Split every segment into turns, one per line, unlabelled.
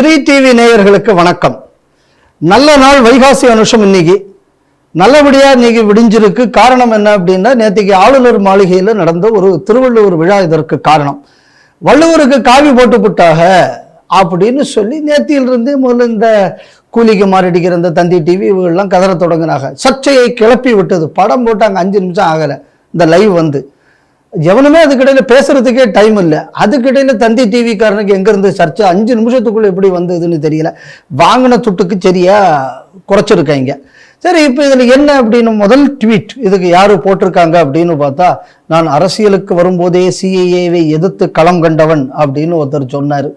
Sri TV நேயர்களுக்கு வணக்கம். நல்ல நாள் வைகாசி அனுஷம். இன்னைக்கு நல்லபடியா இன்னைக்கு விடிஞ்சிருக்கு. காரணம் என்ன அப்படின்னா, நேற்றுக்கு ஆளுநர் மாளிகையில் நடந்த ஒரு திருவள்ளுவர் விழா இதற்கு காரணம். வள்ளுவருக்கு காவி போட்டு விட்டாக அப்படின்னு சொல்லி நேத்தியிலிருந்தே முதல்ல இந்த கூலிக்கு மாறிடிக்கிற இந்த தந்தி டிவி இவங்கெல்லாம் கதற தொடங்கினாங்க. சர்ச்சையை கிளப்பி விட்டது. படம் போட்டாங்க, 5 நிமிஷம் ஆகலை இந்த லைவ் வந்து. எவனுமே அதுக்கிடையில் பேசுறதுக்கே டைம் இல்லை. அதுக்கிடையில் தந்தி டிவிக்காரனுக்கு எங்கேருந்து சர்ச்சை 5 நிமிஷத்துக்குள்ளே எப்படி வந்ததுன்னு தெரியல. வாங்கின துட்டுக்கு சரியா குறைச்சிருக்காங்க. சரி, இப்போ இதில் என்ன அப்படின்னு முதல் ட்வீட் இதுக்கு யார் போட்டிருக்காங்க அப்படின்னு பார்த்தா, நான் அரசியலுக்கு வரும்போதே சிஏஏவை எதிர்த்து களம் கண்டவன் அப்படின்னு ஒருத்தர் சொன்னார்.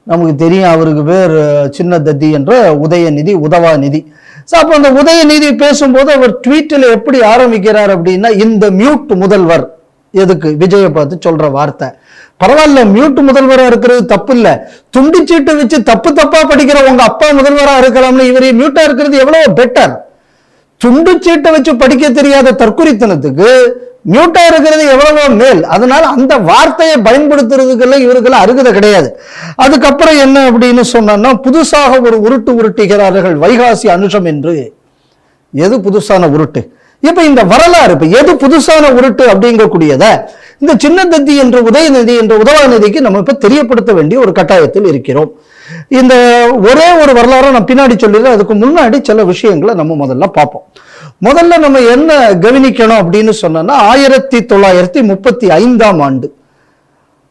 நமக்கு தெரியும், அவருக்கு பேர் சின்ன தத்தி என்ற உதயநிதி, உதவாநிதி. ஸோ அப்போ அந்த உதயநிதி பேசும்போது அவர் ட்வீட்டில் எப்படி ஆரம்பிக்கிறார் அப்படின்னா, இந்த மியூட் முதல்வர், எதுக்கு விஜயை பார்த்து சொல்ற வார்த்தை. பரவாயில்ல, மியூட் முதல்வராக இருக்கிறது தப்பு இல்லை. துண்டிச்சீட்டு வச்சு தப்பா படிக்கிற உங்க அப்பா முதல்வராக இருக்கலாம்னு இவரே மியூட்டா இருக்கிறது எவ்வளவு பெட்டர். துண்டுச்சீட்டை வச்சு படிக்க தெரியாத தற்குறித்தனத்துக்கு மியூட்டா இருக்கிறது எவ்வளவோ மேல். அதனால அந்த வார்த்தையை பயன்படுத்துறதுக்கெல்லாம் இவருக்கெல்லாம் அருகதை கிடையாது. அதுக்கப்புறம் என்ன அப்படின்னு சொன்னா, புதுசாக ஒரு உருட்டு உருட்டுகிறார்கள் வைகாசி அனுஷம் என்று. எது புதுசான உருட்டு? இப்ப இந்த வரலாறு, இப்ப எது புதுசான உருட்டு அப்படிங்கக்கூடியத இந்த சின்ன தத்தி என்ற உதயநிதி என்ற உதவாநிதிக்கு நம்ம இப்ப தெரியப்படுத்த வேண்டிய ஒரு கட்டாயத்தில் இருக்கிறோம். இந்த ஒரே ஒரு வரலாறு நான் பின்னாடி சொல்லிடுறேன். அதுக்கு முன்னாடி சில விஷயங்களை நம்ம முதல்ல பார்ப்போம். முதல்ல நம்ம என்ன கவனிக்கணும் அப்படின்னு சொன்னா, 1935 ஆண்டு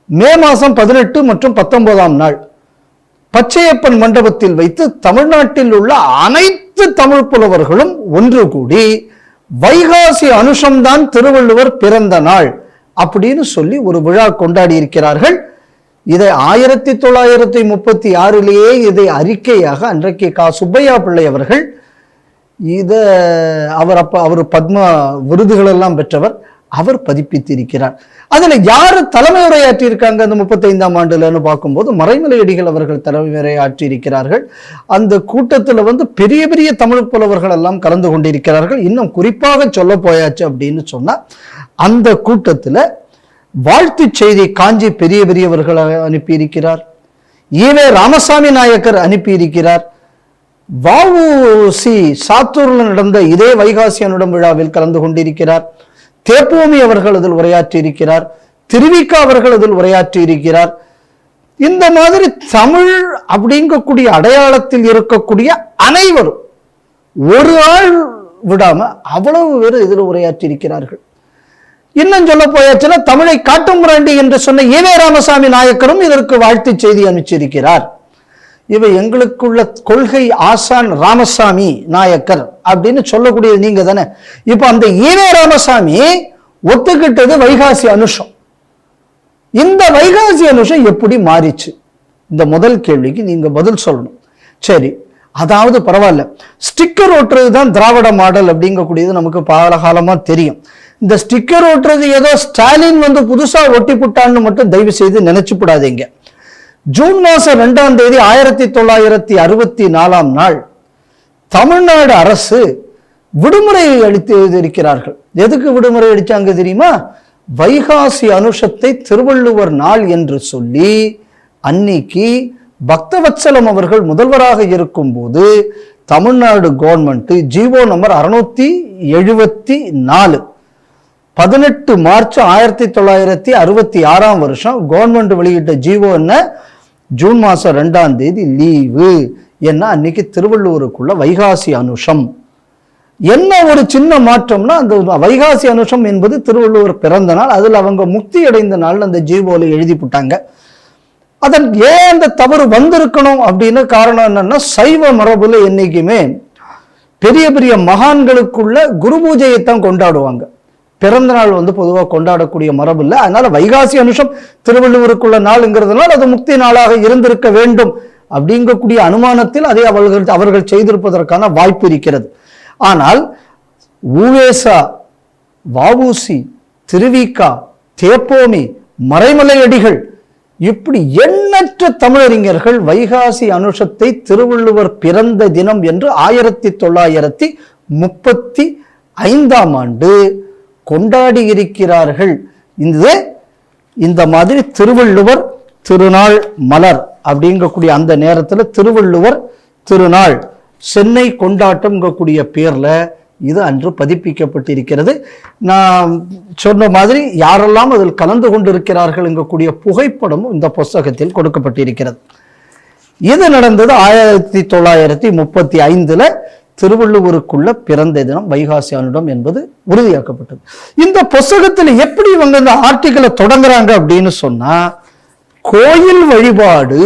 மே மாசம் 18 மற்றும் 19ஆம் நாள் பச்சையப்பன் மண்டபத்தில் வைத்து தமிழ்நாட்டில் உள்ள அனைத்து தமிழ் புலவர்களும் ஒன்று கூடி வைகாசி அனுஷம்தான் திருவள்ளுவர் பிறந்த நாள் அப்படின்னு சொல்லி ஒரு விழா கொண்டாடி இருக்கிறார்கள். இதை 1936 இதை அறிக்கையாக அன்றைக்கு சுப்பையா பிள்ளை அவர்கள் அவர் பத்ம விருதுகள் எல்லாம் பெற்றவர், அவர் பதிப்பித்திருக்கிறார். அதுல யாரு தலைமை உரையாற்றி இருக்காங்க அந்த 35ஆம் ஆண்டுலன்னு பார்க்கும்போது, மறைமலையடிகள் அவர்கள் தலைமை உரையாற்றி இருக்கிறார்கள். அந்த கூட்டத்தில் பெரிய பெரிய தமிழ் புலவர்கள் எல்லாம் கலந்து கொண்டிருக்கிறார்கள். இன்னும் குறிப்பாக சொல்ல போயாச்சு அப்படின்னு சொன்னா, அந்த கூட்டத்தில் வாழ்த்து செய்தி காஞ்சி பெரிய பெரியவர்கள் அனுப்பியிருக்கிறார். ஈவே ராமசாமி நாயக்கர் அனுப்பியிருக்கிறார். வஉசி சாத்தூரில் நடந்த இதே வைகாசி அனுடம் விழாவில் கலந்து கொண்டிருக்கிறார். தேப்பூமி அவர்கள் அதில் உரையாற்றி இருக்கிறார். திருவிக்கா அவர்கள் அதில் உரையாற்றி இருக்கிறார். இந்த மாதிரி தமிழ் அப்படிங்கக்கூடிய அடையாளத்தில் இருக்கக்கூடிய அனைவரும் ஒரு ஆள் விடாம அவ்வளவு பேர் இதில் உரையாற்றி இருக்கிறார்கள். இன்னும் சொல்ல போயாச்சுன்னா, தமிழை காட்டும் பிராண்டி என்று சொன்ன ஈவே ராமசாமி நாயக்கரும் இதற்கு வாழ்த்து செய்தி அனுப்பிச்சிருக்கிறார். இவை எங்களுக்குள்ள கொள்கை ஆசான் ராமசாமி நாயக்கர் அப்படின்னு சொல்லக்கூடியது நீங்க தானே. இப்ப அந்த ஈவே ராமசாமி ஒத்துக்கிட்டது வைகாசி அனுஷம். இந்த வைகாசி அனுஷம் எப்படி மாறிச்சு? இந்த முதல் கேள்விக்கு நீங்க பதில் சொல்லணும். சரி, அதாவது பரவாயில்ல, ஸ்டிக்கர் ஓட்டுறது தான் திராவிட மாடல் அப்படிங்கக்கூடியது நமக்கு பல காலமா தெரியும். இந்த ஸ்டிக்கர் ஓட்டுறது ஏதோ ஸ்டாலின் புதுசா ஒட்டி புட்டான்னு மட்டும் தயவு செய்து நினைச்சுப்படாதீங்க. ஜூன் மாசம் 2ஆம் தேதி 1964ஆம் நாள் தமிழ்நாடு அரசு விடுமுறை அளித்து இருக்கிறார்கள். எதுக்கு விடுமுறை அளிச்சாங்க தெரியுமா? வைகாசி அனுஷத்தை திருவள்ளுவர் நாள் என்று சொல்லி அன்னைக்கு பக்தவத்சலம் அவர்கள் முதல்வராக இருக்கும் போது Tamil Nadu government GO number 674 18 March 1966ஆம் வருஷம் கவர்மெண்ட் வெளியிட்ட ஜிஓ என்ன? ஜூன் மாசம் 2ஆம் தேதி லீவு என்ன, அன்னைக்கு திருவள்ளுவருக்குள்ள வைகாசி அனுஷம். என்ன ஒரு சின்ன மாற்றம்னா, அந்த வைகாசி அனுஷம் என்பது திருவள்ளுவர் பிறந்த நாள். அதில் அவங்க முக்தி அடைந்த நாள் அந்த ஜிஓல எழுதி போட்டாங்க. அதன் ஏன் அந்த தவறு வந்திருக்கணும் அப்படின்னு காரணம் என்னன்னா, சைவ மரபுல என்னைக்குமே பெரிய பெரிய மகான்களுக்குள்ள குரு பூஜையைத்தான் கொண்டாடுவாங்க. பிறந்த நாள் பொதுவாக கொண்டாடக்கூடிய மரபு இல்லை. அதனால வைகாசி அனுஷம் திருவள்ளுவருக்குள்ள நாளுங்கிறதுனால அது முக்தி நாளாக இருந்திருக்க வேண்டும் அப்படிங்கக்கூடிய அனுமானத்தில் அதை அவர்கள் செய்திருப்பதற்கான வாய்ப்பு இருக்கிறது. ஆனால் உவேசா, வஉசி, திருவிக்கா, தேப்போமி, மறைமலையடிகள் இப்படி எண்ணற்ற தமிழறிஞர்கள் வைகாசி அனுஷத்தை திருவள்ளுவர் பிறந்த தினம் என்று 1935ஆம் ஆண்டு கொண்டாடி இருக்கிறார்கள். இந்த மாதிரி திருவள்ளுவர் திருநாள் மலர் அப்படிங்கக்கூடிய அந்த நேரத்தில் திருவள்ளுவர் திருநாள் சென்னை கொண்டாட்டம்ங்கக்கூடிய பேர்ல இது அன்று பதிப்பிக்கப்பட்டிருக்கிறது. நான் சொன்ன மாதிரி யாரெல்லாம் அதில் கலந்து கொண்டிருக்கிறார்கள் என்கக்கூடிய புகைப்படமும் இந்த புஸ்தகத்தில் கொடுக்கப்பட்டிருக்கிறது. இது நடந்தது 1935 திருவள்ளுவருக்குள்ள பிறந்த தினம் வைகாசி அனுடம் என்பது உறுதியாக்கப்பட்டது. இந்த புஸ்தகத்தில் எப்படி இவங்க இந்த ஆர்டிகிளை தொடங்குறாங்க அப்படின்னு சொன்னா, கோயில் வழிபாடு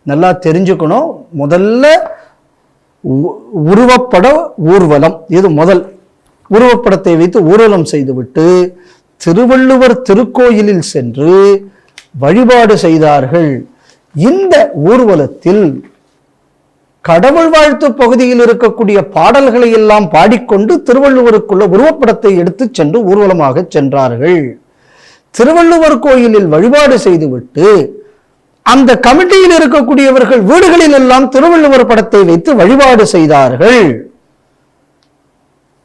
நல்லா தெரிஞ்சுக்கணும். முதல்ல உருவப்பட ஊர்வலம், இது முதல் உருவப்படத்தை வைத்து ஊர்வலம் செய்துவிட்டு திருவள்ளுவர் திருக்கோயிலில் சென்று வழிபாடு செய்தார்கள். இந்த ஊர்வலத்தில் கடவுள் வாழ்த்து பகுதியில் இருக்கக்கூடிய பாடல்களை எல்லாம் பாடிக்கொண்டு திருவள்ளுவருக்குள்ள உருவப்படத்தை எடுத்து சென்று ஊர்வலமாக சென்றார்கள். திருவள்ளுவர் கோயிலில் வழிபாடு செய்துவிட்டு அந்த கமிட்டியில் இருக்கக்கூடியவர்கள் வீடுகளில் எல்லாம் திருவள்ளுவர் படத்தை வைத்து வழிபாடு செய்தார்கள்.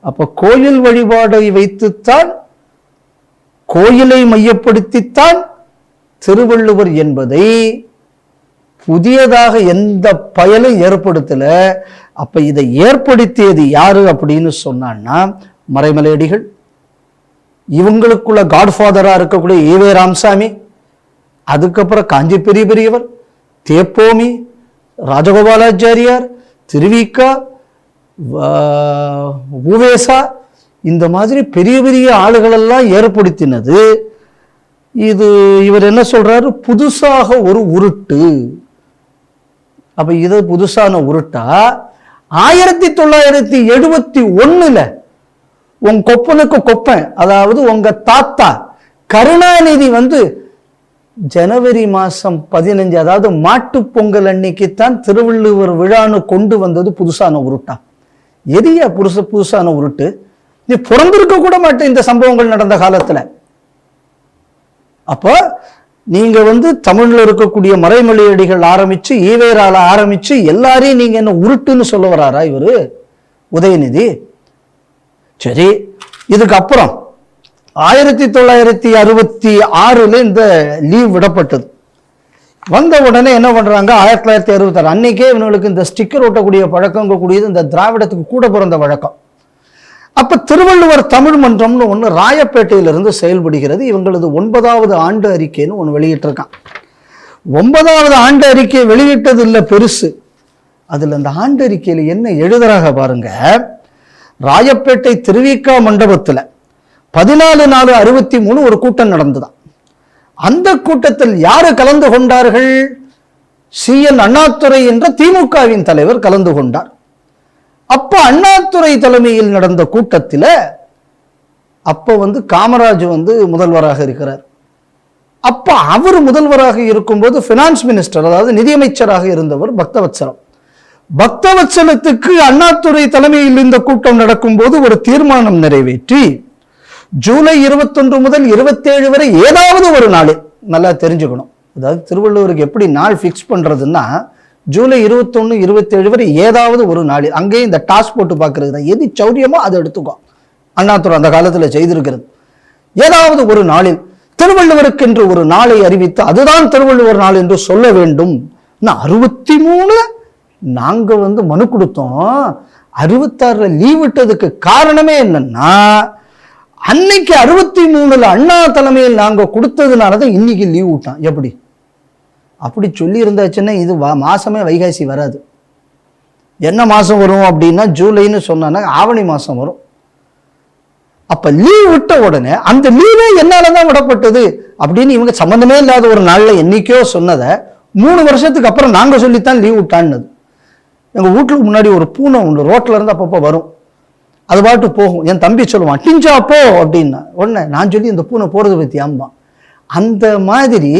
அப்ப கோயில் வழிபாடை வைத்துத்தான், கோயிலை மையப்படுத்தித்தான் திருவள்ளுவர் என்பதை புதியதாக எந்த பயனும் ஏற்படுத்தல. அப்ப இதை ஏற்படுத்தியது யாரு அப்படின்னு சொன்னான்னா மறைமலையடிகள், இவங்களுக்குள்ள காட்ஃபாதரா இருக்கக்கூடிய ஈவே ராமசாமி, அதுக்கப்புறம் காஞ்சி பெரிய பெரியவர், தேப்போமி, ராஜகோபாலாச்சாரியார், திருவிக்கா, உவேசா, இந்த மாதிரி பெரிய பெரிய ஆளுகளெல்லாம் ஏற்படுத்தினது. இது இவர் என்ன சொல்றாரு, புதுசாக ஒரு உருட்டு. அப்ப இது புதுசான உருட்டா 1971 உங்க கொப்பனுக்கு கொப்பன், அதாவது உங்க தாத்தா கருணாநிதி ஜனவரி மாசம் 15, அதாவது மாட்டு பொங்கல் அன்னைக்குத்தான் திருவள்ளுவர் விழான்னு கொண்டு வந்தது புதுசான உருட்டா? எதியா புதுசான உருட்டு? நீ பிறந்திருக்க கூட மாட்டேன் இந்த சம்பவங்கள் நடந்த காலத்துல. அப்போ நீங்க தமிழ்ல இருக்கக்கூடிய மறைமொழியடிகள் ஆரம்பிச்சு ஈவேரால ஆரம்பிச்சு எல்லாரையும் நீங்க என்ன உருட்டுன்னு சொல்ல வராரா இவரு உதயநிதி? சரி, இதுக்கப்புறம் 1966 இந்த லீவ் விடப்பட்டது. வந்த உடனே என்ன பண்றாங்க, 1966 அன்னைக்கே இவங்களுக்கு இந்த ஸ்டிக்கர் ஒட்டக்கூடிய பழக்கம் கூடியது இந்த திராவிடத்துக்கு கூட பிறந்த வழக்கம். அப்ப திருவள்ளுவர் தமிழ் மன்றம்னு ஒன்று ராயப்பேட்டையிலிருந்து செயல்படுகிறது. இவங்களது 9வது ஆண்டு அறிக்கைன்னு ஒன்று வெளியிட்டிருக்கான். 9வது ஆண்டு அறிக்கை வெளியிட்டது இல்லை பெருசு. அதுல அந்த ஆண்டு அறிக்கையில என்ன எழுதுறாங்க பாருங்க. ராயப்பேட்டை திருவிக்கா மண்டபத்துல 14/4/63 ஒரு கூட்டம் நடந்ததாம். அந்த கூட்டத்தில் யாரு கலந்து கொண்டார்கள்? CN அண்ணாதுரை என்ற திமுகவின் தலைவர் கலந்து கொண்டார். அப்ப அண்ணாதுரை தலைமையில் நடந்த கூட்டத்தில் அப்ப காமராஜ் முதல்வராக இருக்கிறார். அப்ப அவர் முதல்வராக இருக்கும்போது பினான்ஸ் மினிஸ்டர், அதாவது நிதியமைச்சராக இருந்தவர் பக்தவத்சலம். பக்தவத்சலத்துக்கு அண்ணாதுரை தலைமையில் இந்த கூட்டம் நடக்கும் போது ஒரு தீர்மானம் நிறைவேற்றி ஜூலை 21 முதல் 27 வரை ஏதாவது ஒரு நாளில், நல்லா தெரிஞ்சுக்கணும், அதாவது திருவள்ளுவருக்கு எப்படி நாள் பிக்ஸ் பண்றதுன்னா ஜூலை 21, 27 வரை ஏதாவது ஒரு நாளில், அங்கேயும் இந்த டாஸ் போட்டு பார்க்கறது தான், எது சௌரியமோ அதை எடுத்துக்கோ. அண்ணாதுரை அந்த காலத்தில் செய்திருக்கிறது. ஏதாவது ஒரு நாளில் திருவள்ளுவருக்கு என்று ஒரு நாளை அறிவித்து அதுதான் திருவள்ளுவர் நாள் என்று சொல்ல வேண்டும். 63 நாங்க மனு கொடுத்தோம். 66 லீவ் விட்டதுக்கு காரணமே என்னன்னா, அன்னைக்கு 63 அண்ணா தலைமையில் நாங்க கொடுத்ததுனாலதான் இன்னைக்கு லீவ் விட்டான். எப்படி அப்படி சொல்லி இருந்தாச்சுன்னா இது மாசமே வைகாசி வராது. என்ன மாசம் வரும் அப்படின்னா ஜூலைன்னு சொன்னா ஆவணி மாசம் வரும். அப்ப லீவ் விட்ட உடனே அந்த லீவே என்னாலதான் விடப்பட்டது அப்படின்னு இவங்க சம்பந்தமே இல்லாத ஒரு நாள்ல என்னைக்கோ சொன்னதை 3 வருஷத்துக்கு அப்புறம் நாங்க சொல்லித்தான் லீவ் விட்டான்னு. எங்க வீட்டுக்கு முன்னாடி ஒரு பூனை ஒன்று ரோட்ல இருந்து அப்பப்போ வரும், அது பாட்டு போகும். என் தம்பி சொல்லுவான் டிஞ்சா போ அப்படின்னா உடனே நான் சொல்லி இந்த பூனை போறது பத்தி ஆமா. அந்த மாதிரி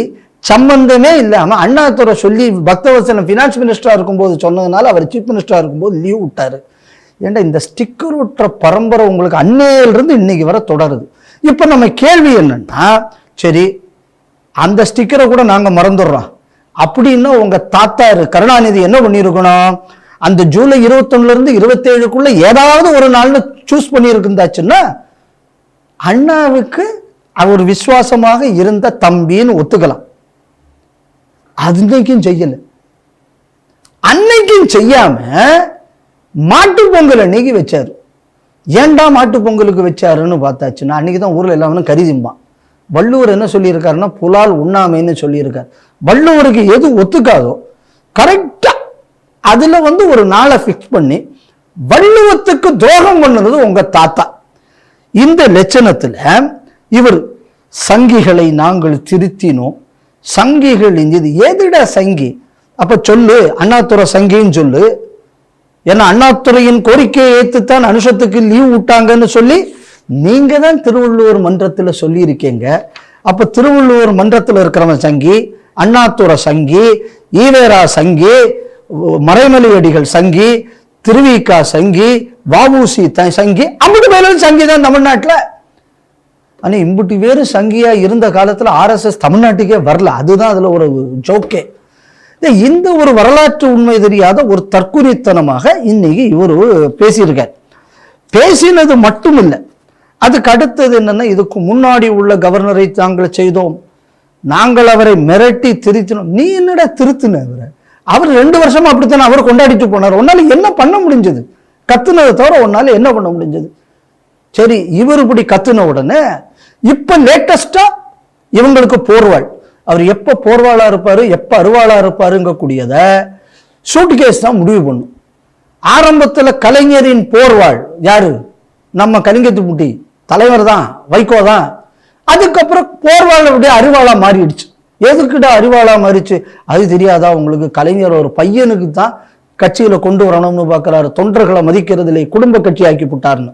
சம்பந்தமே இல்லாம அண்ணாதுரை சொல்லி பக்தவத்சலம் பினான்ஸ் மினிஸ்டரா இருக்கும்போது சொன்னதுனால அவர் சீஃப் மினிஸ்டரா இருக்கும்போது லீவ் விட்டாரு. ஏன்டா இந்த ஸ்டிக்கர் ஒட்டுற பரம்பரை உங்களுக்கு அன்னையிலிருந்து இன்னைக்கு வர தொடருது. இப்ப நம்ம கேள்வி என்னன்னா, சரி அந்த ஸ்டிக்கரை கூட நாங்க மறந்துடுறோம் அப்படின்னா உங்க தாத்தா கருணாநிதி என்ன பண்ணிருக்கணும், அந்த ஜூலை 21 இருந்து 27க்குள்ள ஏதாவது ஒரு நாள்னு சூஸ் பண்ணியிருந்தாச்சுன்னா அண்ணாவுக்கு அவர் விசுவாசமாக இருந்த தம்பின்னு ஒத்துக்கலாம். அன்னைக்கும் செய்யல. அன்னைக்கும் செய்யாம மாட்டு பொங்கல் அன்னைக்கு வச்சாரு. ஏன்டா மாட்டு பொங்கலுக்கு வச்சாருன்னு பார்த்தாச்சுன்னா, அன்னைக்கு தான் ஊர்ல எல்லாமே கரிதிம்பான். வள்ளுவர் என்ன சொல்லியிருக்காருன்னா, புலால் உண்ணாமைன்னு சொல்லியிருக்காரு. வள்ளுவருக்கு எது ஒத்துக்காதோ கரெக்டா அதுல ஒரு நாளை பிக்ஸ் பண்ணி வள்ளுவத்துக்கு துரோகம் பண்ணது உங்க தாத்தா. இந்த லட்சணத்துல இவர் சங்கிகளை நாங்கள் திருத்தினோம், சங்கிகள் இது எதுடா சங்கி? அப்ப சொல்லு, அண்ணாதுரை சங்கின்னு சொல்லு. ஏன்னா அண்ணாதுரையின் கோரிக்கையை ஏற்றுத்தான் அனுஷத்துக்கு லீவ் விட்டாங்கன்னு சொல்லி நீங்க தான் திருவள்ளுவர் மன்றத்துல சொல்லி இருக்கீங்க. அப்ப திருவள்ளுவர் மன்றத்தில் இருக்கிறவன் சங்கி, அண்ணாதுரை சங்கி, ஈவேரா சங்கி, மறைமலையடிகள் சங்கி, திருவிக்கா சங்கி, வஉசி சங்கி, அம்புட்டு பேரும் சங்கி தான் தமிழ்நாட்டில். ஆனா இம்புட்டு வேறு சங்கியா இருந்த காலத்துல ஆர்எஸ்எஸ் தமிழ்நாட்டுக்கே வரல. அதுதான் அதுல ஒரு ஜோக்கே. இந்த ஒரு வரலாற்று உண்மை தெரியாத ஒரு தற்குறித்தனமாக இன்னைக்கு இவர் பேசியிருக்கார். பேசினது மட்டும் இல்லை, அதுக்கு அடுத்தது என்னன்னா, இதுக்கு முன்னாடி உள்ள கவர்னரை நாங்கள் செய்தோம், நாங்கள் அவரை மிரட்டி திருத்தினோம். நீ என்னடா திருத்தின? அவர் 2 வருஷமா அப்படித்தானே அவர் கொண்டாடிட்டு போனார். உன்னால என்ன பண்ண முடிஞ்சது? கத்துனதை தவிர உன்னால என்ன பண்ண முடிஞ்சது? சரி, இவர் இப்படி கத்துன உடனே இப்ப லேட்டஸ்டா இவங்களுக்கு போர்வாள். அவர் எப்ப போர்வாளா இருப்பாரு, எப்ப அருவாளா இருப்பாருங்க கூடியத சூட்கேஸ் தான் முடிவு பண்ணும். ஆரம்பத்துல கலைஞரின் போர்வாள் யாரு? நம்ம கலிங்கத்துப்பட்டி தலைவர் தான், வைகோ தான். அதுக்கப்புறம் போர்வாள் அப்படியே அருவாளா மாறிடுச்சு. எதுக்குடா அருவாளா மாறிச்சு? அது தெரியாதா உங்களுக்கு? கலைஞர் ஒரு பையனுக்கு தான் கட்சியில கொண்டு வரணும்னு பாக்குறாரு, தொண்டர்களை மதிக்கிறதுல குடும்ப கட்சி ஆக்கி போட்டாருன்னு.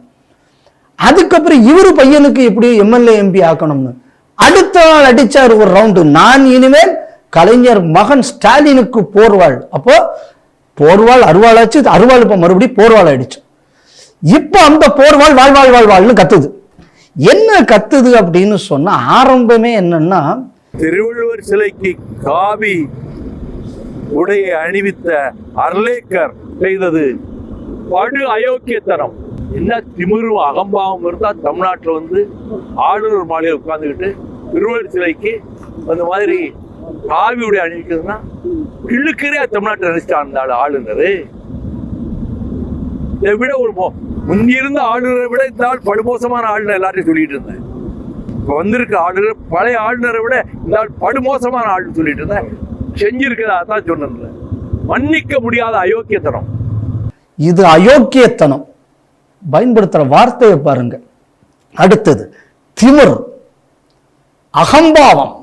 அதுக்கப்புறம் இவரு பையனுக்கு எப்படி எம்எல்ஏ எம்பி ஆக்கணும்னு அடுத்த நாள் அடிச்சாரு ஒரு ரவுண்டு. நான் இனிமேல் கலைஞர் மகன் ஸ்டாலினுக்கு போர்வாள். அப்போ போர்வாள் அருவாளாச்சு, அருவாள் இப்ப மறுபடியும் போர்வாள் ஆயிடுச்சு. இப்ப அந்த போர்வாள் வாழ்வாள் வாழ்வாள்னு கத்துது. என்ன கத்துது அப்படின்னு சொன்னா, ஆரம்பமே என்னன்னா,
திருவள்ளுவர் சிலைக்கு காவி உடையை அணிவித்த அர்லேக்கர் செய்தது படு அயோக்கியத்தனம். என்ன திமிரும் அகம்பாவம் இருந்தா தமிழ்நாட்டில் ஆளுநர் மாளிகையில் உட்கார்ந்துக்கிட்டு திருவள்ளுவர் சிலைக்கு அந்த மாதிரி காவி உடை அணிவிக்கிறதுனா கிள்ளுக்கரே தமிழ்நாட்டில் நினைச்சிட்டான் அந்த ஆளுநர். இதை விட ஒரு முன்னிருந்த ஆளுநரை விட இந்த ஆள் படுமோசமான ஆளுநர் எல்லாத்தையும் சொல்லிட்டு இருந்தேன். இப்ப வந்திருக்க ஆளுநர் பழைய ஆளுநரை விட இந்த ஆள் படுமோசமான ஆளுன்னு சொல்லிட்டு இருந்தேன். செஞ்சிருக்கிறதா தான் சொன்ன மன்னிக்க முடியாத அயோக்கியத்தனம்.
இது அயோக்கியத்தனம். பயன்படுத்துற வார்த்தையை பாருங்க. அடுத்தது திமிர், அகம்பாவம்.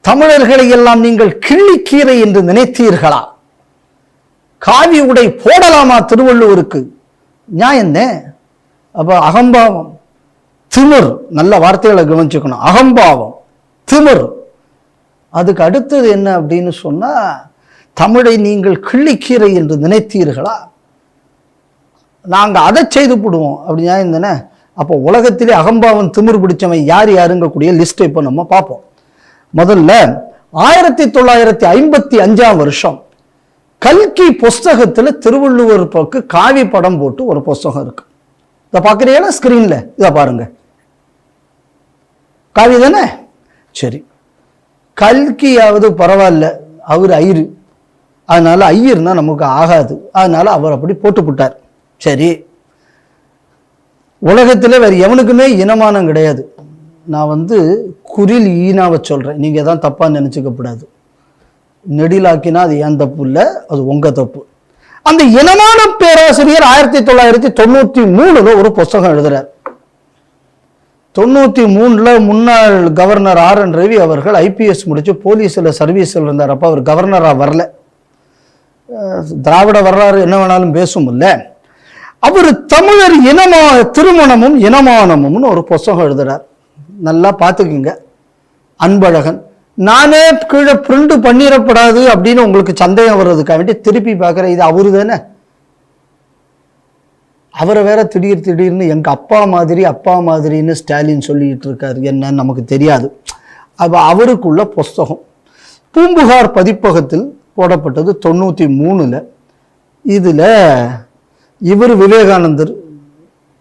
தமிழர்களை எல்லாம் நீங்கள் கிள்ளிக்கீரை என்று நினைத்தீர்களா? காவி உடை போடலாமா திருவள்ளுவருக்கு? நியாயந்தே. அப்ப அகம்பாவம், திமிர், நல்ல வார்த்தைகளை கவனிச்சுக்கணும். அகம்பாவம், திமிர். அதுக்கு அடுத்தது என்ன அப்படின்னு சொன்னா, தமிழை நீங்கள் கிள்ளிக்கீரை என்று நினைத்தீர்களா? நாங்க அதை செய்து போடுவோம் அப்படி நியாயம் தானே? அப்போ உலகத்திலே அகம்பாவம் திமிர் பிடிச்சவன் யார் யாருங்கக்கூடிய லிஸ்ட் இப்போ நம்ம பார்ப்போம். முதல்ல 1955 கல்கி புஸ்தகத்துல திருவள்ளுவர் பக்கு காவி படம் போட்டு ஒரு புஸ்தகம் இருக்கு. இதை பார்க்குறீங்களா ஸ்கிரீன்ல? இதை பாருங்க, காவி தானே? சரி, கல்கியாவது பரவாயில்ல, அவர் ஐயரு, அதனால ஐயர்னா நமக்கு ஆகாது, அதனால அவர் அப்படி போட்டுவிட்டார். சரி, உலகத்தில் வேற எவனுக்குமே இனமானம் கிடையாது. நான் குரில் ஈனாவை சொல்றேன், நீங்க தான் தப்பா நினைச்சுக்கப்படாது. நெடிலாக்கினா அது ஏன் தப்பு இல்லை, அது உங்க தப்பு. அந்த இனமான பேராசிரியர் 1993 ஒரு புஸ்தகம் எழுதுறார். 93 முன்னாள் கவர்னர் RN ரவி அவர்கள் IPS முடிச்சு போலீஸ்ல சர்வீஸ்ல இருந்தார். அப்ப அவர் கவர்னரா வரல. திராவிட வரலாறு என்ன வேணாலும் பேசும் இல்ல. அவர் தமிழர் திருமணமும் இனமானமும்னு ஒரு புஸ்தகம் எழுதுறார். நல்லா பார்த்துக்குங்க. அன்பழகன், நானே கீழே பிரிண்ட் பண்ணிடப்படாது அப்படின்னு உங்களுக்கு சந்தேகம் வர்றதுக்காக வேண்டி திருப்பி பார்க்குறேன், இது அவரு தானே? அவரை வேற திடீர்னு எங்க அப்பா மாதிரின்னு ஸ்டாலின் சொல்லிட்டு இருக்காரு. என்னன்னு நமக்கு தெரியாது. அப்ப அவருக்குள்ள புஸ்தகம் பூம்புகார் பதிப்பகத்தில் போடப்பட்டது 93. இதுல இவர் விவேகானந்தர்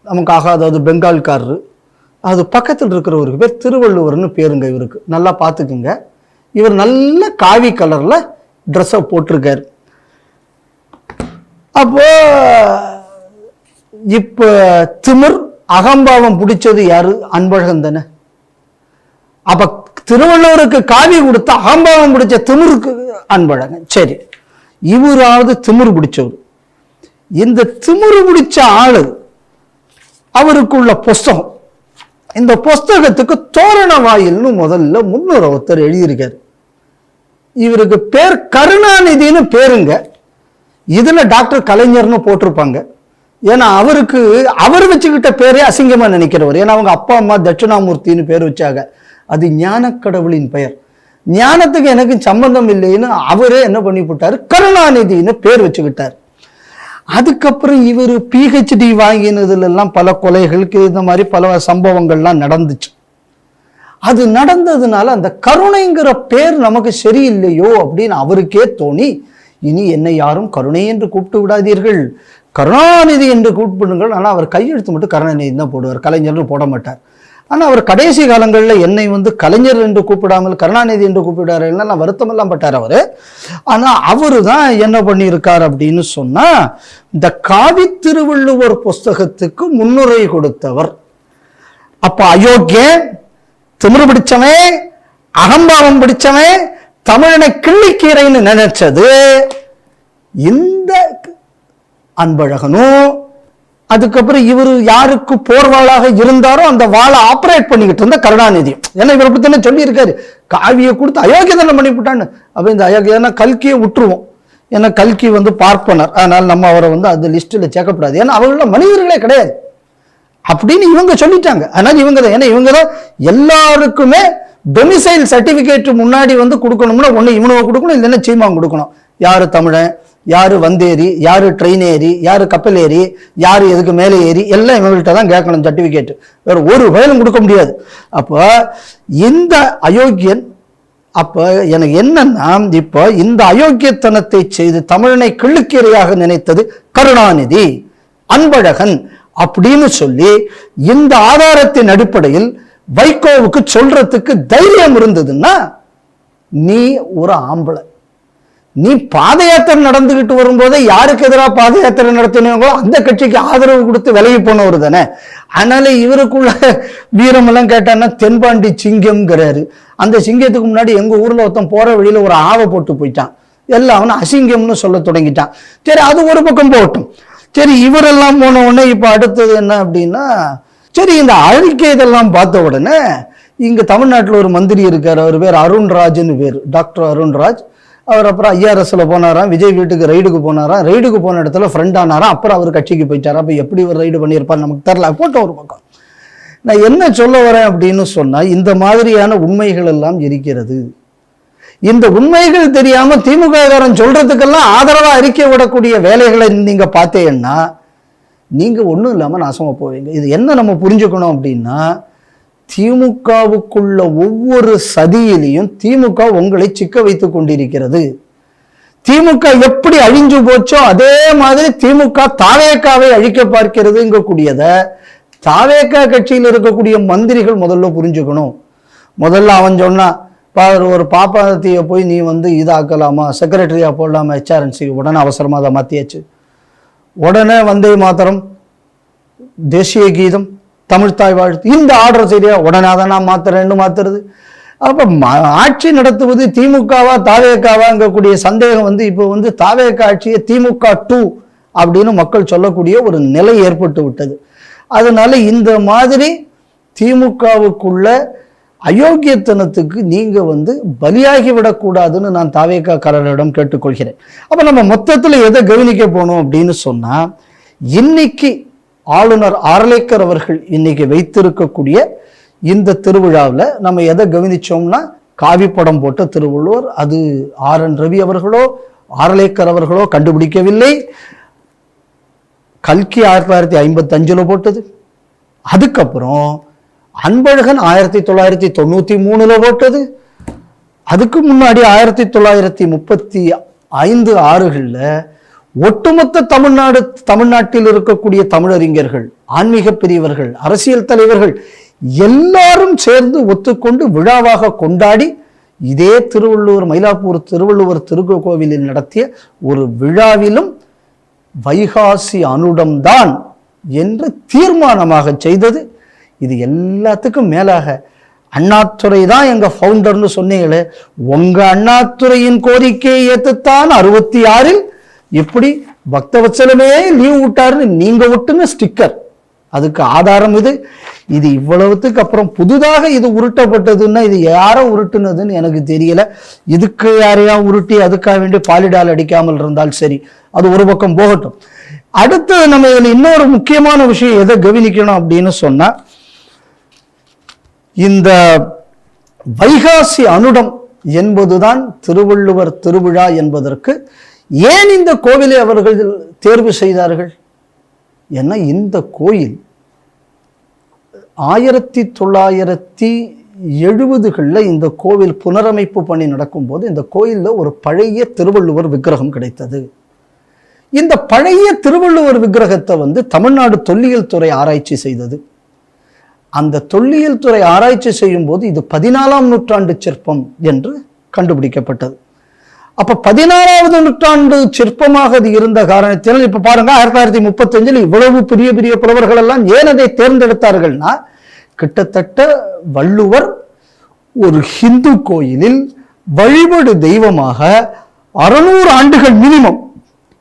நமக்கு ஆகாது, பெங்கால்காரரு. அது பக்கத்தில் இருக்கிறவருக்கு பேர் திருவள்ளுவர்னு பேருங்க இவருக்கு. நல்லா பார்த்துக்குங்க. இவர் நல்ல காவி கலர்ல ட்ரெஸ்ஸை போட்டிருக்காரு. அப்போ இப்ப திமிர் அகம்பாவம் பிடிச்சது யாரு? அன்பழகன் தானே. அப்ப திருவள்ளுவருக்கு காவி கொடுத்த அகம்பாவம் பிடிச்ச திமிருக்கு அன்பழகன். சரி, இவராவது திமிரு பிடிச்சவர். இந்த திமிரு பிடிச்ச ஆளு அவருக்குள்ள புஸ்தகம், இந்த புஸ்தகத்துக்கு தோரண வாயில்னு முதல்ல முன்னூறு ஒருத்தர் எழுதியிருக்காரு. இவருக்கு பேர் கருணாநிதினு பேருங்க. இதுல டாக்டர் கலைஞர்னு போட்டிருப்பாங்க. ஏன்னா அவருக்கு அவர் வச்சுக்கிட்ட பேரே அசிங்கமா நினைக்கிறவர். ஏன்னா அவங்க அப்பா அம்மா தட்சிணாமூர்த்தின்னு பேர் வச்சாங்க. அது ஞானக்கடவுளின் பெயர். ஞானத்துக்கு எனக்கு சம்பந்தம் இல்லைன்னு அவரே என்ன பண்ணி போட்டாரு, கருணாநிதினு பேர் வச்சுக்கிட்டார். அதுக்கப்புறம் இவர் பிஹெச்டி வாங்கினதுல எல்லாம் பல கொலைகளுக்கு இந்த மாதிரி பல சம்பவங்கள்லாம் நடந்துச்சு. அது நடந்ததுனால அந்த கருணைங்கிற பேர் நமக்கு சரியில்லையோ அப்படின்னு அவருக்கே தோணி, இனி என்னை யாரும் கருணை என்று கூப்பிட்டு விடாதீர்கள், கருணாநிதி என்று கூப்பிடுங்கள். ஆனால் அவர் கையெழுத்து மட்டும் கருணாநிதி தான் போடுவார், கலைஞர்னு போட மாட்டார். ஆனால் அவர் கடைசி காலங்களில் என்னை கலைஞர் என்று கூப்பிடாமல் கருணாநிதி என்று கூப்பிடாருன்னா வருத்தமெல்லாம் பட்டார் அவர். ஆனால் அவரு தான் என்ன பண்ணியிருக்கார் அப்படின்னு சொன்னா, இந்த காவி திருவள்ளுவர் புஸ்தகத்துக்கு முன்னுரை கொடுத்தவர். அப்ப அயோக்கியன், திமிரு பிடிச்சவன், அகம்பாவம் பிடிச்சவன், தமிழனை கிள்ளிக்கீரைன்னு நினைச்சது இந்த அன்பழகனும். அதுக்கப்புறம் இவரு யாருக்கு போர்வாளாக இருந்தாரோ அந்த வாளை ஆபரேட் பண்ணிக்கிட்டு இருந்த கருணாநிதி. ஏன்னா இவரை பத்தி என்ன சொல்லி இருக்காரு, காவியை கொடுத்து அயோக்கியதனை பண்ணிவிட்டான்னு. அப்ப இந்த அயோக்கியனா கல்கியை விட்டுருவோம். ஏன்னா கல்கி பார்ப்பனர், அதனால நம்ம அவரை அது லிஸ்ட்ல சேர்க்கப்படாது. ஏன்னா அவங்கள மனிதர்களே கிடையாது அப்படின்னு இவங்க சொல்லிட்டாங்க. அதனால இவங்க தான், ஏன்னா இவங்க தான் எல்லாருக்குமே டொமிசைல் சர்டிபிகேட் முன்னாடி கொடுக்கணும்னா ஒண்ணு இவனுவ கொடுக்கணும், இல்லைன்னா சீமான் கொடுக்கணும். யாரு தமிழன், யாரு வந்தேரி, யாரு ட்ரெயின் ஏறி, யாரு கப்பல் ஏறி, யாரு எதுக்கு மேலே ஏறி, எல்லாம் இவங்கள்ட்ட தான் கேட்கணும் சர்டிபிகேட். வேற ஒரு வயலும் கொடுக்க முடியாது. அப்ப இந்த அயோக்கியன், அப்ப எனக்கு என்னன்னா, இப்ப இந்த அயோக்கியத்தனத்தை செய்து தமிழனை கிள்ளுக்கீரையாக நினைத்தது கருணாநிதி, அன்பழகன் அப்படின்னு சொல்லி இந்த ஆதாரத்தின் அடிப்படையில் வைகோவுக்கு சொல்றதுக்கு தைரியம் இருந்ததுன்னா, நீ ஒரு ஆம்பளை, நீ பாத யாத்திரை நடந்துகிட்டு வரும்போதே யாருக்கு எதிராக பாத யாத்திரை நடத்தினீங்களோ அந்த கட்சிக்கு ஆதரவு கொடுத்து விலகி போனவர் தானே. அதனால இவருக்குள்ள வீரமெல்லாம் கேட்டான்னா தென்பாண்டி சிங்கம்ங்கிறாரு. அந்த சிங்கத்துக்கு முன்னாடி எங்க ஊர்ல ஒருத்தன் போற வழியில ஒரு ஆவை போட்டு போயிட்டான், எல்லாம் அவனை அசிங்கம்னு சொல்ல தொடங்கிட்டான். சரி, அது ஒரு பக்கம் போகட்டும். சரி, இவரெல்லாம் போன உடனே இப்ப அடுத்தது என்ன அப்படின்னா, சரி இந்த அழிக்கை இதெல்லாம் பார்த்த உடனே இங்க தமிழ்நாட்டில் ஒரு மந்திரி இருக்காரு, அவர் பேர் அருண்ராஜ்னு பேர், டாக்டர் அருண்ராஜ். அவர் அப்புறம் ஐஆர்எஸ்ல போனாராம், விஜய் வீட்டுக்கு ரைடுக்கு போனாராம், ரைடுக்கு போன இடத்துல ஃப்ரெண்ட் ஆனாராம், அப்புறம் அவர் கட்சிக்கு போயிட்டாரா. அப்ப எப்படி ஒரு ரைடு பண்ணியிருப்பார் நமக்கு தெரியல, போட்ட ஒரு பக்கம். நான் என்ன சொல்ல வரேன் அப்படின்னு சொன்னா, இந்த மாதிரியான உண்மைகள் எல்லாம் இருக்கிறது. இந்த உண்மைகள் தெரியாம திமுககாரன் சொல்றதுக்கெல்லாம் ஆதரவா அறிக்கை விடக்கூடிய வேலைகளை நீங்க பார்த்தீங்கன்னா நீங்க ஒண்ணும் இல்லாம நாசமா போவீங்க. இது என்ன நம்ம புரிஞ்சுக்கணும் அப்படின்னா, திமுகவுக்குள்ள ஒவ்வொரு சதியிலையும் திமுக உங்களை சிக்க வைத்துக் கொண்டிருக்கிறது. திமுக எப்படி அழிஞ்சு போச்சோ அதே மாதிரி திமுக தாவேக்காவை அழிக்க பார்க்கிறதுங்கக்கூடியத தாவேக்கா கட்சியில் இருக்கக்கூடிய மந்திரிகள் முதல்ல புரிஞ்சுக்கணும். முதல்ல அவன் சொன்னா, ஒரு பாப்பாத்திய போய் நீ இதாக்கலாமா, செக்ரட்டரியா போடலாமா HRNC, உடனே அவசரமா அதை மாத்தியாச்சு. உடனே வந்தே மாதரம், தேசிய கீதம், தமிழ்தாய் வாழ்த்து, இந்த ஆர்டர் சரியா, உடனே அதை நான் மாத்துறேன்னு மாத்துறது. அப்ப ஆட்சி நடத்துவது திமுகவா தாவேக்காவாங்கக்கூடிய சந்தேகம் இப்போ தாவேக்கா ஆட்சியை திமுக 2 அப்படின்னு மக்கள் சொல்லக்கூடிய ஒரு நிலை ஏற்பட்டு விட்டது. அதனால இந்த மாதிரி திமுகவுக்குள்ள அயோக்கியத்தனத்துக்கு நீங்க பலியாகி விடக்கூடாதுன்னு நான் தாவேக்காரரிடம் கேட்டுக்கொள்கிறேன். அப்ப நம்ம மொத்தத்துல எதை கவனிக்க போனோம் அப்படின்னு சொன்னா, இன்னைக்கு ஆளுநர் ஆர்லேக்கர் அவர்கள் இன்னைக்கு வைத்திருக்கக்கூடிய இந்த திருவிழாவில் நம்ம எதை கவனிச்சோம்னா, காவி படம் போட்ட திருவள்ளுவர், அது RN ரவி அவர்களோ ஆர்லேக்கர் அவர்களோ கண்டுபிடிக்கவில்லை. கல்கி 1955 போட்டது. அதுக்கப்புறம் அன்பழகன் 1993 போட்டது. அதுக்கு முன்னாடி 1935-36 ஒட்டுமொத்த தமிழ்நாட்டில் இருக்கக்கூடிய தமிழறிஞர்கள், ஆன்மீக பிரிவர்கள், அரசியல் தலைவர்கள் எல்லாரும் சேர்ந்து ஒத்துக்கொண்டு விழாவாக கொண்டாடி இதே மயிலாப்பூர் திருவள்ளுவர் திருக்கோவிலில் நடத்திய ஒரு விழாவிலும் வைகாசி அனுடம்தான் என்று தீர்மானமாக செய்தது. இது எல்லாத்துக்கும் மேலாக அண்ணாதுரை தான் எங்க ஃபவுண்டர்னு சொன்னீங்களே, உங்க அண்ணாதுரையின் கோரிக்கையை ஏற்றுத்தான் 66 இப்படி பக்தவத்சலமே லீவ் விட்டாருன்னு நீங்க விட்டுன ஸ்டிக்கர், அதுக்கு ஆதாரம் இது இவ்வளவுத்துக்கு அப்புறம் புதுதாக இது உருட்டப்பட்டதுன்னா இது யாரோ உருட்டுனதுன்னு எனக்கு தெரியல. இதுக்கு யாரையா உருட்டி அதுக்காக வேண்டி பாலிடால் அடிக்காமல் இருந்தால் சரி, அது ஒரு பக்கம் போகட்டும். அடுத்து நம்ம இதில் இன்னொரு முக்கியமான விஷயம் எதை கவனிக்கணும் அப்படின்னு சொன்னா, இந்த வைகாசி அனுடம் என்பதுதான் திருவள்ளுவர் திருவிழா என்பதற்கு ஏன் இந்த கோவிலை அவர்கள் தேர்வு செய்தார்கள்? ஏன்னா இந்த கோயில் 1970களில் இந்த கோவில் புனரமைப்பு பணி நடக்கும்போது இந்த கோயிலில் ஒரு பழைய திருவள்ளுவர் விக்கிரகம் கிடைத்தது. இந்த பழைய திருவள்ளுவர் விக்கிரகத்தை தமிழ்நாடு தொல்லியல் துறை ஆராய்ச்சி செய்தது. அந்த தொல்லியல் துறை ஆராய்ச்சி செய்யும் போது இது 14ஆம் நூற்றாண்டு சிற்பம் என்று கண்டுபிடிக்கப்பட்டது. அப்ப 16வது நூற்றாண்டு சிற்பமாக அது இருந்த காரணத்தினால் இப்ப பாருங்க 1935 இவ்வளவு பெரிய பெரிய புலவர்கள் எல்லாம் ஏன் அதை தேர்ந்தெடுத்தார்கள்னா, கிட்டத்தட்ட வள்ளுவர் ஒரு ஹிந்து கோயிலில் வழிபடு தெய்வமாக 600 ஆண்டுகள் மினிமம்,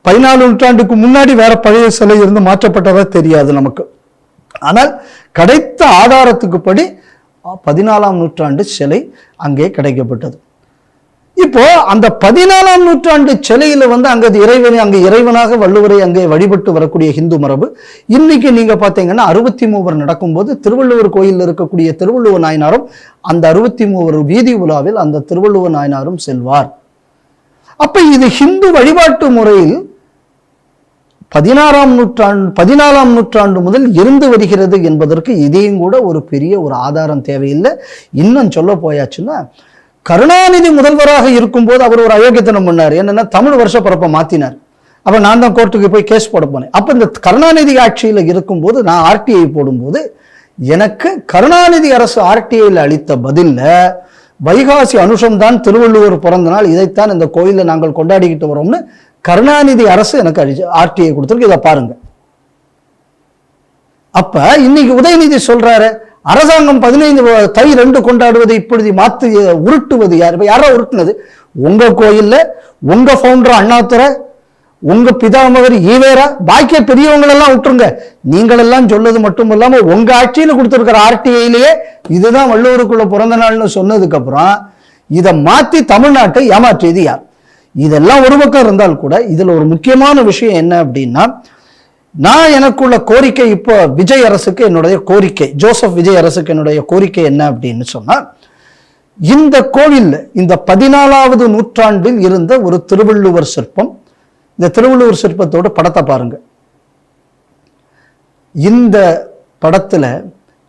14 நூற்றாண்டுக்கு முன்னாடி வேற பழைய சிலை இருந்து மாற்றப்பட்டதா தெரியாது நமக்கு. ஆனால் கிடைத்த ஆதாரத்துக்கு படி 14ஆம் நூற்றாண்டு சிலை அங்கே கிடைக்கப்பட்டது. இப்போ அந்த 14ஆம் நூற்றாண்டு சிலையில அங்க இறைவனாக வள்ளுவரை அங்கே வழிபட்டு வரக்கூடிய ஹிந்து மரபு. இன்னைக்கு நீங்க பாத்தீங்கன்னா 63 நடக்கும்போது திருவள்ளுவர் கோயிலில் இருக்கக்கூடிய திருவள்ளுவர் நாயனாரும் அந்த 63 வீதி உலாவில் அந்த திருவள்ளுவர் நாயனாரும் செல்வார். அப்ப இது ஹிந்து வழிபாட்டு முறையில் 14ஆம் நூற்றாண்டு முதல் இருந்து வருகிறது என்பதற்கு இதையும் கூட ஒரு பெரிய ஒரு ஆதாரம் தேவையில்லை. இன்னும் சொல்ல போயாச்சுன்னா, கருணாநிதி முதல்வராக இருக்கும்போது அவர் ஒரு அயோக்கியத்தனம் பண்ணார். என்னன்னா தமிழ் வருஷ பிறப்பை மாத்தினார். அப்ப நான் தான் கோர்ட்டுக்கு போய் கேஸ் போட போனேன். அப்ப இந்த கருணாநிதி ஆட்சியில இருக்கும்போது நான் ஆர்டிஐ போடும்போது எனக்கு கருணாநிதி அரசு ஆர்டிஐல அளித்த பதில்ல வைகாசி அனுஷம் தான் திருவள்ளுவர் பிறந்த நாள், இதைத்தான் இந்த கோயில நாங்கள் கொண்டாடிக்கிட்டு வரோம்னு கருணாநிதி அரசு எனக்கு ஆர்டிஐ கொடுத்திருக்கு. இதை பாருங்க. அப்ப இன்னைக்கு உதயநிதி சொல்றாரு, அரசாங்கம் 15 தை 2 கொண்டாடுவதை இப்படி மாத்து உருட்டுவது யார்? யாரோ உருட்டுனது உங்க கோயில்ல, உங்க ஃபவுண்டர் அண்ணாதுரை, உங்க பிதாமகர் ஈவேரா, பாக்கிய பெரியவங்களெல்லாம் விட்டுருங்க. நீங்கள் எல்லாம் சொல்றது மட்டும் இல்லாம உங்க ஆட்சியில கொடுத்திருக்கிற ஆர்டிஐலேயே இதுதான் வள்ளுவருக்குள்ள பிறந்த நாள்னு சொன்னதுக்கு அப்புறம் இதை மாத்தி தமிழ்நாட்டை ஏமாற்றியது யார்? இதெல்லாம் ஒரு பக்கம் இருந்தால் கூட இதுல ஒரு முக்கியமான விஷயம் என்ன அப்படின்னா, நான் எனக்குள்ள கோரிக்கை இப்போ விஜய் அரசுக்கு என்னுடைய கோரிக்கை, ஜோசப் விஜய் அரசுக்கு என்னுடைய கோரிக்கை என்ன அப்படின்னு சொன்னா, இந்த கோவில் இந்த 14வது நூற்றாண்டில் இருந்த ஒரு திருவள்ளுவர் சிற்பம். இந்த திருவள்ளுவர் சிற்பத்தோட படத்தை பாருங்க. இந்த படத்துல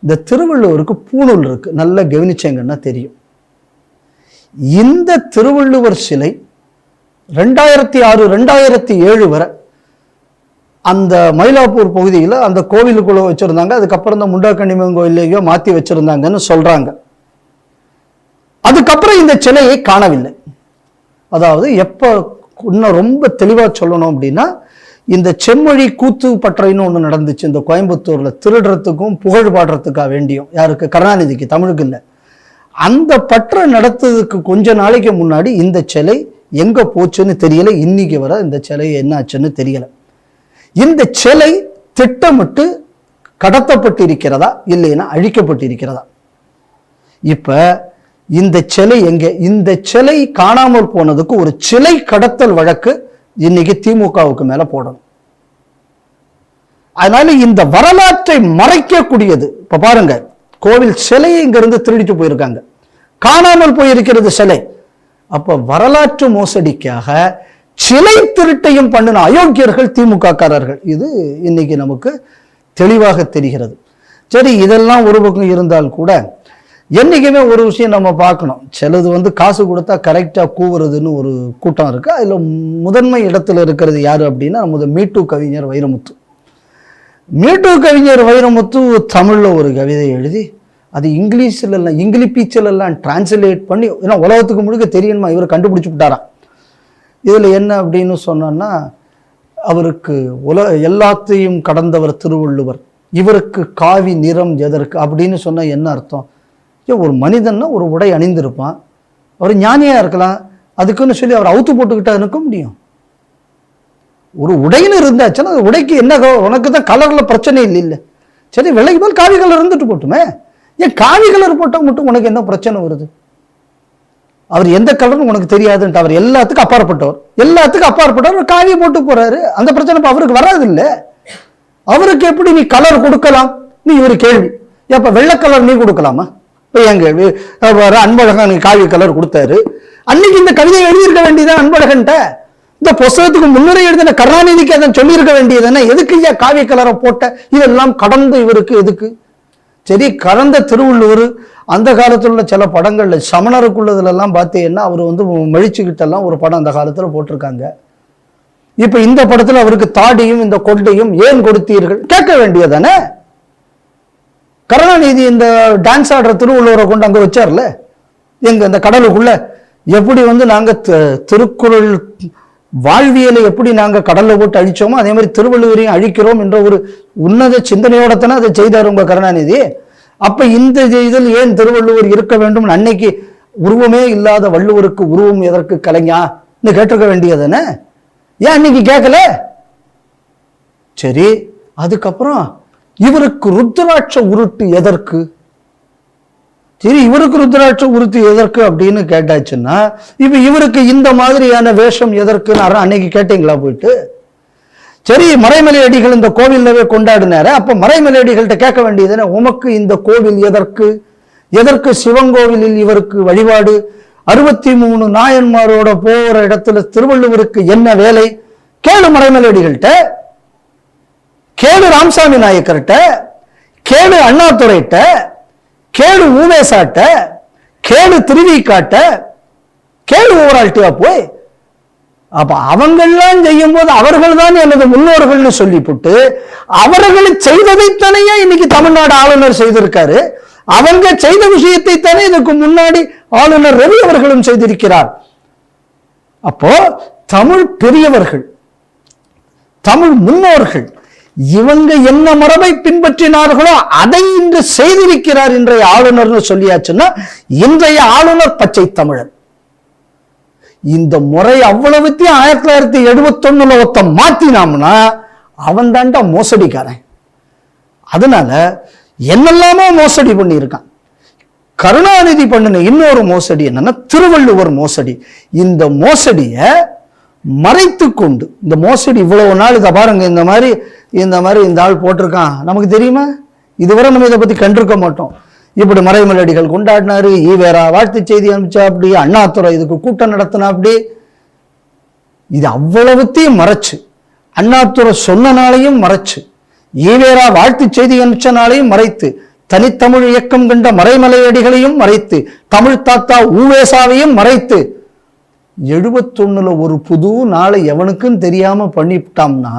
இந்த திருவள்ளுவருக்கு பூணூல் இருக்கு, நல்லா கவனிச்சேங்கன்னா தெரியும். இந்த திருவள்ளுவர் சிலை 2006 2007 வரை அந்த மயிலாப்பூர் பகுதியில் அந்த கோவிலுக்குள்ள வச்சிருந்தாங்க. அதுக்கப்புறம் இந்த முண்டாக்கண்ணிமன் கோயிலையோ மாத்தி வச்சிருந்தாங்கன்னு சொல்றாங்க. அதுக்கப்புறம் இந்த சிலையை காணவில்லை. அதாவது எப்ப இன்னும் ரொம்ப தெளிவா சொல்லணும் அப்படின்னா, இந்த செம்மொழி கூத்து பற்றைன்னு ஒண்ணு நடந்துச்சு இந்த கோயம்புத்தூர்ல, திருடுறதுக்கும் புகழ் பாடுறதுக்காக வேண்டியும். யாருக்கு? கருணாநிதிக்கு, தமிழுக்கு இல்லை. அந்த பற்றை நடத்துறதுக்கு கொஞ்ச நாளைக்கு முன்னாடி இந்த சிலை எங்க போச்சுன்னு தெரியல. இன்னைக்கு வர இந்த சிலை என்ன ஆச்சுன்னு தெரியல. இந்த சிலை திட்டமிட்டு கடத்தப்பட்டிருக்கிறதா இல்லைன்னா அழிக்கப்பட்டிருக்கிறதா? இப்ப இந்த சிலை எங்க? இந்த சிலை காணாமல் போனதுக்கு ஒரு சிலை கடத்தல் வழக்கு இன்னைக்கு திமுகவுக்கு மேல போடணும். அதனால இந்த வரலாற்றை மறைக்கக்கூடியது. இப்ப பாருங்க, கோவில் சிலையை இங்க இருந்து திருடிட்டு போயிருக்காங்க, காணாமல் போயிருக்கிறது சிலை. அப்ப வரலாற்று மோசடிக்காக சிலை திருட்டையும் பண்ணின அயோக்கியர்கள் திமுக காரர்கள். இது இன்னைக்கு நமக்கு தெளிவாக தெரிகிறது. சரி, இதெல்லாம் ஒரு பக்கம் இருந்தால் கூட என்னைக்குமே ஒரு விஷயம் நம்ம பார்க்கணும். சிலது காசு கொடுத்தா கரெக்டா கூவுறதுன்னு ஒரு கூட்டம் இருக்கு. அதுல முதன்மை இடத்துல இருக்கிறது யாரு அப்படின்னா, நமது மீட்டு கவிஞர் வைரமுத்து. மீட்டு கவிஞர் வைரமுத்து தமிழ்ல ஒரு கவிதை எழுதி அது இங்கிலீஷில் எல்லாம் இங்கிலீஷில் எல்லாம் டிரான்ஸ்லேட் பண்ணி, ஏன்னா உலகத்துக்கு முழுக்க தெரியணுமா, இவர் கண்டுபிடிச்சு விட்டாராம். இதில் என்ன அப்படின்னு சொன்னோன்னா, அவருக்கு எல்லாத்தையும் கடந்தவர் திருவள்ளுவர், இவருக்கு காவி நிறம் எதற்கு அப்படின்னு சொன்னால் என்ன அர்த்தம்? ஒரு மனிதன்னா ஒரு உடை அணிந்திருப்பான், அவர் ஞானியாக இருக்கலாம், அதுக்குன்னு சொல்லி அவர் அவுத்து போட்டுக்கிட்டா இருக்க முடியும்? ஒரு உடைன்னு இருந்தாச்சுன்னா அது உடைக்கு என்ன, உனக்கு தான் கலரில் பிரச்சனை இல்லை, சரி வெள்ளைக்கு மேல் காவி கலர் இருந்துட்டு போட்டுமே, ஏன் காவி கலர் போட்டால் மட்டும் உனக்கு என்ன பிரச்சனை வருது? அவர் எந்த கலர்னு உனக்கு தெரியாதுன்ட்டு, அவர் எல்லாத்துக்கும் அப்பாற்பட்டவர் காவியை போட்டு போறாரு, அந்த பிரச்சனை அவருக்கு வராது இல்லை. அவருக்கு எப்படி நீ கலர் கொடுக்கலாம் நீ ஒரு கேள்வி. எப்ப வெள்ளை கலர் நீ கொடுக்கலாமா? இப்போ என் கேள்வி, அன்பழகன் காவி கலர் கொடுத்தாரு, அன்னைக்கு இந்த கவிதை எழுதியிருக்க வேண்டியதான் அன்பழகன்ட்ட. இந்த புஸ்தகத்துக்கு முன்னுரை எழுதின கருணாநிதிக்கு அதை சொல்லியிருக்க வேண்டியதுன்னா, எதுக்கு ஐயா காவி கலரை போட்ட? இதெல்லாம் கடந்து இவருக்கு எதுக்கு? சரி, கடந்த திருவள்ளுவர் அந்த காலத்தில் உள்ள சில படங்கள்ல சமணருக்குள்ளதுலாம் பார்த்தீங்கன்னா அவர் மெழிச்சுக்கிட்டெல்லாம் ஒரு படம் அந்த காலத்தில் போட்டிருக்காங்க. இப்ப இந்த படத்துல அவருக்கு தாடியும் இந்த கொண்டையும் ஏன் கொடுத்தீர்கள் கேட்க வேண்டியதானே? கருணாநிதி இந்த டான்ஸ் ஆடுற திருவள்ளுவரை கொண்டு அங்க வச்சார்ல, எங்க இந்த கடலுக்குள்ள எப்படி நாங்க திருக்குறள் வாழ்வியலை எப்படி நாங்க கடல்ல போட்டு அழிச்சோமோ அதே மாதிரி திருவள்ளுவரையும் அழிக்கிறோம் என்ற ஒரு உன்னத சிந்தனையோட தானே அதை செய்தார் உங்க கருணாநிதி. அப்ப இந்த இதில் ஏன் திருவள்ளுவர் இருக்க வேண்டும்? அன்னைக்கு உருவமே இல்லாத வள்ளுவருக்கு உருவம் எதற்கு கலைஞா கேட்டிருக்க வேண்டியதுன்னு ஏன் அன்னைக்கு கேட்கல? சரி, அதுக்கப்புறம் இவருக்கு ருத்ராட்ச உருட்டு எதற்கு? சரி, இவருக்கு ருத்ராட்ச உருட்டு எதற்கு அப்படின்னு கேட்டாச்சுன்னா, இப்ப இவருக்கு இந்த மாதிரியான வேஷம் எதற்குன்னு அன்னைக்கு கேட்டீங்களா போயிட்டு? சரி, மறைமலை அடிகள் இந்த கோவிலவே கொண்டாடினாரு, அப்ப மறைமலை அடிகள்கிட்ட கேட்க வேண்டியதுன்னு, உமக்கு இந்த கோவில் எதற்கு சிவங்கோவிலில் இவருக்கு வழிபாடு? 63 நாயன்மாரோட போற இடத்துல திருவள்ளுவருக்கு என்ன வேலை? கேளு மறைமலை அடிகள்கிட்ட, கேளு ராமசாமி நாயக்கர்கிட்ட, கேளு அண்ணாதுரைட்ட, கேளு ஊவேசாட்ட, கேளு திருவிக்காட்ட, கேளு ஓவரால்ட்டியா போய். அப்ப அவங்கெல்லாம் செய்யும் போது அவர்கள் தான் எனது முன்னோர்கள்னு சொல்லிவிட்டு அவர்களை செய்ததைத்தானே இன்னைக்கு தமிழ்நாடு ஆளுநர் செய்திருக்காரு. அவங்க செய்த விஷயத்தை தானே இதுக்கு முன்னாடி ஆளுநர் ரவி அவர்களும் செய்திருக்கிறார். அப்போ தமிழ் பெரியவர்கள், தமிழ் முன்னோர்கள் இவங்க என்ன மரபை பின்பற்றினார்களோ அதை இன்று செய்திருக்கிறார் இன்றைய ஆளுநர்னு சொல்லியாச்சுன்னா, இன்றைய ஆளுநர் பச்சை தமிழன். இந்த முறை அவ்வளவுத்தையும் 1971 ஒருத்தன் மாத்தினாம்னா அவன் தாண்டா மோசடிக்காரன். அதனால என்னெல்லாமோ மோசடி பண்ணியிருக்கான். கருணாநிதி பண்ணின இன்னொரு மோசடி என்னன்னா திருவள்ளுவர் மோசடி. இந்த மோசடிய மறைத்து கொண்டு, இந்த மோசடி இவ்வளவு நாள் இதை பாருங்க, இந்த மாதிரி இந்த ஆள் போட்டிருக்கான், நமக்கு தெரியுமா? இதுவரை நம்ம இதை பத்தி கண்டிருக்க மாட்டோம். இப்படி மறைமலை அடிகள் கொண்டாடினாரு, ஈவேரா வாழ்த்து செய்தி அனுப்பிச்சா அப்படி, அண்ணாதுரை இதுக்கு கூட்டம் நடத்தினா அப்படி. இது அவ்வளவுத்தையும் மறைச்சு, அண்ணாதுரை சொன்னனாலையும் மறைச்சு, ஈவேரா வாழ்த்து செய்தி அனுப்பிச்சனாலையும் மறைத்து, தனித்தமிழ் இயக்கம் கண்ட மறைமலை அடிகளையும் மறைத்து, தமிழ் தாத்தா ஊவேசாவையும் மறைத்து, 71 ஒரு புது நாளை எவனுக்கும் தெரியாம பண்ணிவிட்டாம்னா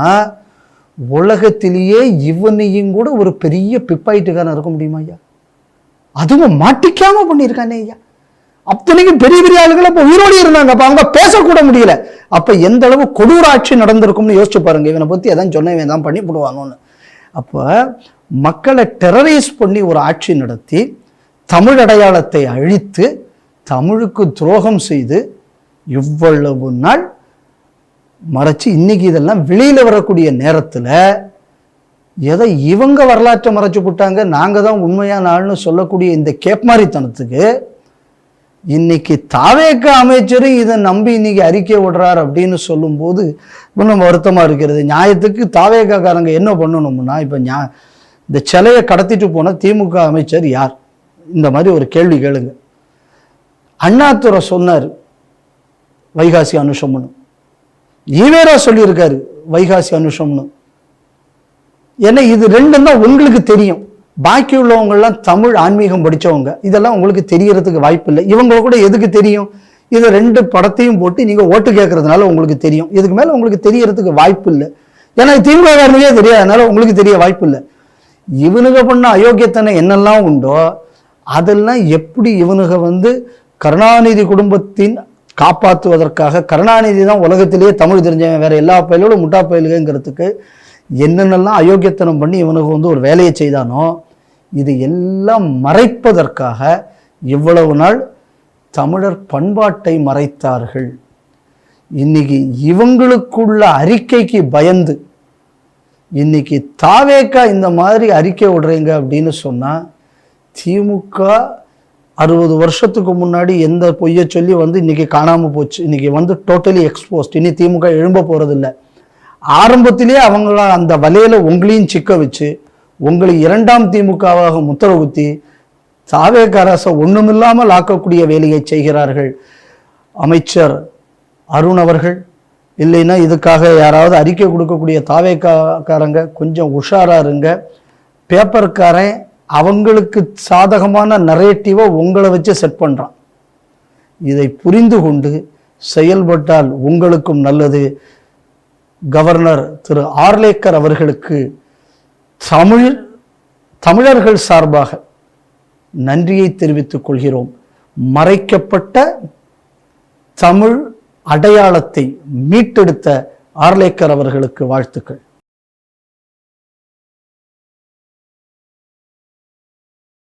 உலகத்திலேயே இவனையும் கூட ஒரு பெரிய பிப்பாயிட்டுக்காரன் இருக்க முடியுமா ஐயா? அதுவும் மாட்டிக்காம பண்ணியிருக்கானே ஐயா. அத்தனைக்கும் பெரிய பெரிய ஆளுகள் அப்ப உயிரோடு இருந்தாங்க, அப்ப அவங்க பேசக்கூட முடியல. அப்ப எந்த அளவு கொடூர ஆட்சி நடந்திருக்கும்னு யோசிச்சு பாருங்க. இவனை பத்தி எதான் சொன்ன இவன் தான் பண்ணி போடுவாங்கன்னு. அப்ப மக்களை டெரரைஸ் பண்ணி ஒரு ஆட்சி நடத்தி தமிழ் அடையாளத்தை அழித்து தமிழுக்கு துரோகம் செய்து இவ்வளவு நாள் மறைச்சு இன்னைக்கு இதெல்லாம் வெளியில வரக்கூடிய நேரத்துல எதை இவங்க வரலாற்றை மறைச்சு போட்டாங்க, நாங்க தான் உண்மையான ஆள்னு சொல்லக்கூடிய இந்த கேப்மாரித்தனத்துக்கு இன்னைக்கு தாவேக அமைச்சரும் இதை நம்பி இன்னைக்கு அறிக்கை விடுறார் அப்படின்னு சொல்லும் போது இன்னும் வருத்தமா இருக்கிறது. நியாயத்துக்கு தாவேகாரங்க என்ன பண்ணணும்னா, இப்ப இந்த சிலையை கடத்திட்டு போன திமுக அமைச்சர் யார்? இந்த மாதிரி ஒரு கேள்வி கேளுங்க. அண்ணாதுரை சொன்னார் வைகாசி அனுஷம்னு, ஈவேரா சொல்லியிருக்காரு வைகாசி அனுஷம்னு. ஏன்னா இது ரெண்டும் தான் உங்களுக்கு தெரியும். பாக்கி உள்ளவங்கெல்லாம் தமிழ் ஆன்மீகம் படித்தவங்க, இதெல்லாம் உங்களுக்கு தெரியறதுக்கு வாய்ப்பு இல்லை. இவங்க கூட எதுக்கு தெரியும்? இது 2 படத்தையும் போட்டு நீங்க ஓட்டு கேட்கறதுனால உங்களுக்கு தெரியும். இதுக்கு மேல உங்களுக்கு தெரியறதுக்கு வாய்ப்பு இல்லை. ஏன்னா திமுகவே தெரியாதனால உங்களுக்கு தெரிய வாய்ப்பு இல்லை. இவனுங்க பண்ண அயோக்கியத்தனை என்னெல்லாம் உண்டோ அதெல்லாம் எப்படி இவனுங்க வந்து கருணாநிதி குடும்பத்தின் காப்பாற்றுவதற்காக, கருணாநிதி தான் உலகத்திலேயே தமிழ் தெரிஞ்சவன், வேற எல்லா பயிலும் முட்டா பயிலுங்கிறதுக்கு என்னென்னலாம் அயோக்கியத்தனம் பண்ணி இவனுக்கு வந்து ஒரு வேலையை செய்தானோ, இது எல்லாம் மறைப்பதற்காக இவ்வளவு நாள் தமிழர் பண்பாட்டை மறைத்தார்கள். இன்னைக்கு இவங்களுக்குள்ள அறிக்கைக்கு பயந்து இன்னைக்கு தாவேக்கா இந்த மாதிரி அறிக்கை விடுறீங்க அப்படின்னு சொன்னா, திமுக 60 வருஷத்துக்கு முன்னாடி எந்த பொய்யை சொல்லி வந்து இன்னைக்கு காணாம போச்சு, இன்னைக்கு வந்து டோட்டலி எக்ஸ்போஸ்ட். இனி திமுக எழும்ப போறதில்லை. ஆரம்பத்திலேயே அவங்கள அந்த வலையில உங்களையும் சிக்க வச்சு உங்களை 2ஆம் திமுகவாக முத்திர குத்தி தாவேக அரசை ஒண்ணுமில்லாமல் ஆக்கக்கூடிய வேலையை செய்கிறார்கள். அமைச்சர் அருண் அவர்கள், இல்லைன்னா இதுக்காக யாராவது அறிக்கை கொடுக்கக்கூடிய தாவேக்காரங்க கொஞ்சம் உஷாரா இருங்க. பேப்பர்காரன் அவங்களுக்கு சாதகமான நரேட்டிவை உங்களை வச்சு செட் பண்றான். இதை புரிந்து கொண்டு செயல்பட்டால் உங்களுக்கும் நல்லது. கவர்னர் திரு ஆர்லேக்கர் அவர்களுக்கு தமிழர்கள் சார்பாக நன்றியை தெரிவித்துக் கொள்கிறோம். மறைக்கப்பட்ட தமிழ் அடையாளத்தை மீட்டெடுத்த ஆர்லேக்கர் அவர்களுக்கு வாழ்த்துக்கள்.